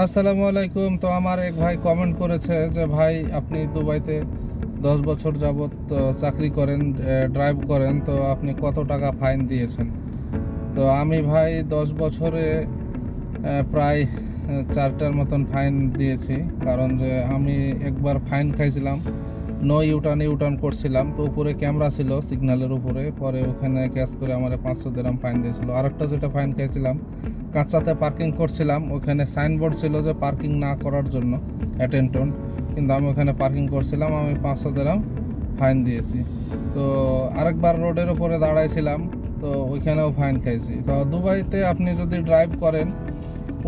আসসালামু আলাইকুম। তো আমার এক ভাই কমেন্ট করেছে যে ভাই আপনি দুবাইতে 10 বছর যাবত চাকরি করেন, ড্রাইভ করেন, তো আপনি কত টাকা ফাইন দিয়েছেন? তো আমি ভাই 10 বছরে প্রায় 4টার মতন ফাইন দিয়েছি। কারণ যে আমি একবার ফাইন খাইছিলাম, নো ইউটার্ন ইউটার্ন করছিলাম, তো উপরে ক্যামেরা ছিল সিগন্যালের উপরে, পরে ওখানে ক্যাশ করে আমার 500 দিরহাম ফাইন দিয়েছিল। আরেকটা যেটা ফাইন খাইছিলাম, কাঁচাতে পার্কিং করছিলাম, ওখানে সাইনবোর্ড ছিল যে পার্কিং না করার জন্য অ্যাটেনটন, কিন্তু আমি ওখানে পার্কিং করছিলাম, আমি 500 দিরহাম ফাইন দিয়েছি। তো আরেকবার রোডের উপরে দাঁড়াইছিলাম, তো ওইখানেও ফাইন খাইছি। তো দুবাইতে আপনি যদি ড্রাইভ করেন,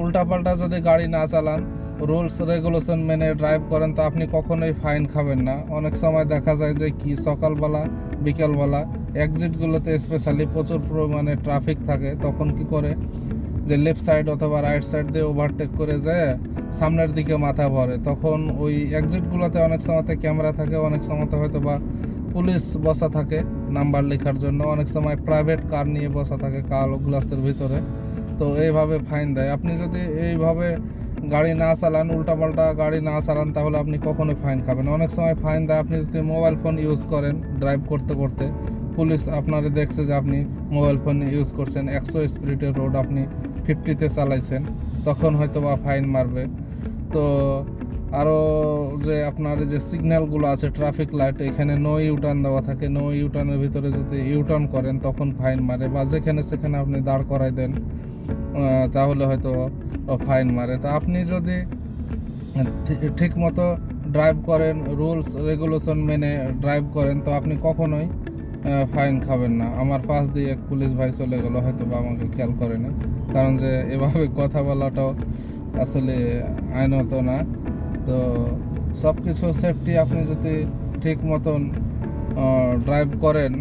উল্টাপাল্টা যদি গাড়ি না চালান, রুলস রেগুলেশন মেনে ড্রাইভ করেন, তো আপনি কখনোই ফাইন খাবেন না। অনেক সময় দেখা যায় যে কি সকালবেলা বিকালবেলা এক্সিটগুলোতে স্পেশালি প্রচুর পরিমাণে ট্রাফিক থাকে, তখন কি করে যে লেফট সাইড অথবা রাইট সাইড দিয়ে ওভারটেক করে যায় সামনের দিকে মাথা ভরে, তখন ওই এক্সিটগুলোতে অনেক সময়তে ক্যামেরা থাকে, অনেক সময়তে হয়তো বা পুলিশ বসা থাকে নাম্বার লেখার জন্য, অনেক সময় প্রাইভেট কার নিয়ে বসা থাকে কালো গ্লাসের ভিতরে, তো এইভাবে ফাইন দেয়। আপনি যদি এইভাবে গাড়ি না চালান, উল্টাপাল্টা গাড়ি না চালান, তাহলে আপনি কখনোই ফাইন খাবেন। অনেক সময় ফাইন দেয় আপনি যদি মোবাইল ফোন ইউজ করেন ড্রাইভ করতে করতে, পুলিশ আপনারে দেখছে যে আপনি মোবাইল ফোন ইউজ করছেন, 100 স্পিডের রোড আপনি 50-তে চালাইছেন, তখন হয়তো বা ফাইন মারবে। তো আরও যে আপনার যে সিগন্যালগুলো আছে ট্রাফিক লাইট, এখানে নো ইউটার্ন দেওয়া থাকে, নো ইউটার্নের ভিতরে যদি ইউটার্ন করেন তখন ফাইন মারে, বা যেখানে সেখানে আপনি দাঁড় করাই দেন তাহলে হয়তো ফাইন মারে। তা আপনি যদি ঠিক মতো ড্রাইভ করেন, রুলস রেগুলেশন মেনে ড্রাইভ করেন, তো আপনি কখনোই ফাইন খাবেন না। আমার পাশ দিয়ে এক পুলিশ ভাই চলে গেল, হয়তো বা আমাকে খেয়াল করেনি, কারণ যে এভাবে কথা বলাটাও আসলে আইনত না। তো সব কিছু সেফটি আপনি যদি ঠিক মতন ড্রাইভ করেন।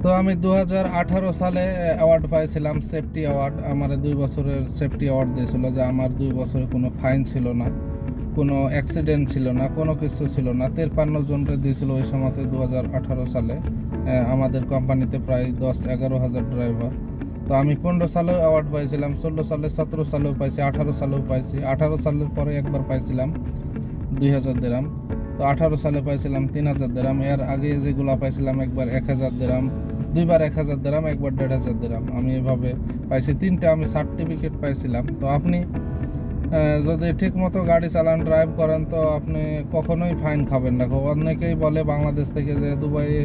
তো আমি 2018 সালে অ্যাওয়ার্ড পাইছিলাম, সেফটি অ্যাওয়ার্ড। আমার 2 বছরের সেফটি অ্যাওয়ার্ড দিয়েছিল, যে আমার 2 বছরে কোনো ফাইন ছিল না, কোনো অ্যাক্সিডেন্ট ছিল না, কোনো কিছু ছিল না। 53 জনকে দিয়েছিল ওই সময়তে 2018 সালে। আমাদের কোম্পানিতে প্রায় 10-11 হাজার ড্রাইভার। তো আমি 15 সালেও অ্যাওয়ার্ড পাইছিলাম, 16 সালে, 17 সালেও পাইছি, 18 সালেও পাইছি। 18 সালের পরে একবার পাইছিলাম 2000 দিরহাম। তো 18 সালে পাইছিলাম 3000 দিরহাম। এর আগে যেগুলো পাইছিলাম একবার 1000 দিরহাম, দুইবার 1000 দিরহাম, একবার 1500 দিরহাম, আমি এভাবে পাইছি। 3টে আমি সার্টিফিকেট পাইছিলাম। তো আপনি যদি ঠিক মতো গাড়ি চালান, ড্রাইভ করেন, তো আপনি কখনোই ফাইন খাবেন না। অনেকেই বলে বাংলাদেশ থেকে যে দুবাইয়ে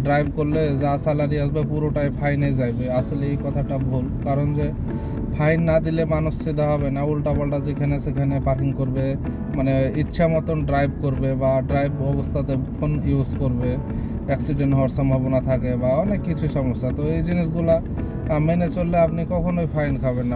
ড্রাইভ করলে যা স্যালারি আসবে পুরোটাই ফাইনে যাবে। আসলে এই কথাটা ভুল, কারণ যে ফাইন না দিলে মানুষ সিধা হবে না, উল্টাপাল্টা যেখানে সেখানে পার্কিং করবে, মানে ইচ্ছা মতন ড্রাইভ করবে, বা ড্রাইভ অবস্থাতে ফোন ইউজ করবে, অ্যাক্সিডেন্ট হওয়ার সম্ভাবনা থাকে, বা অনেক কিছু সমস্যা। তো এই জিনিসগুলা মেনে চললে আপনি কখনোই ফাইন খাবেন না।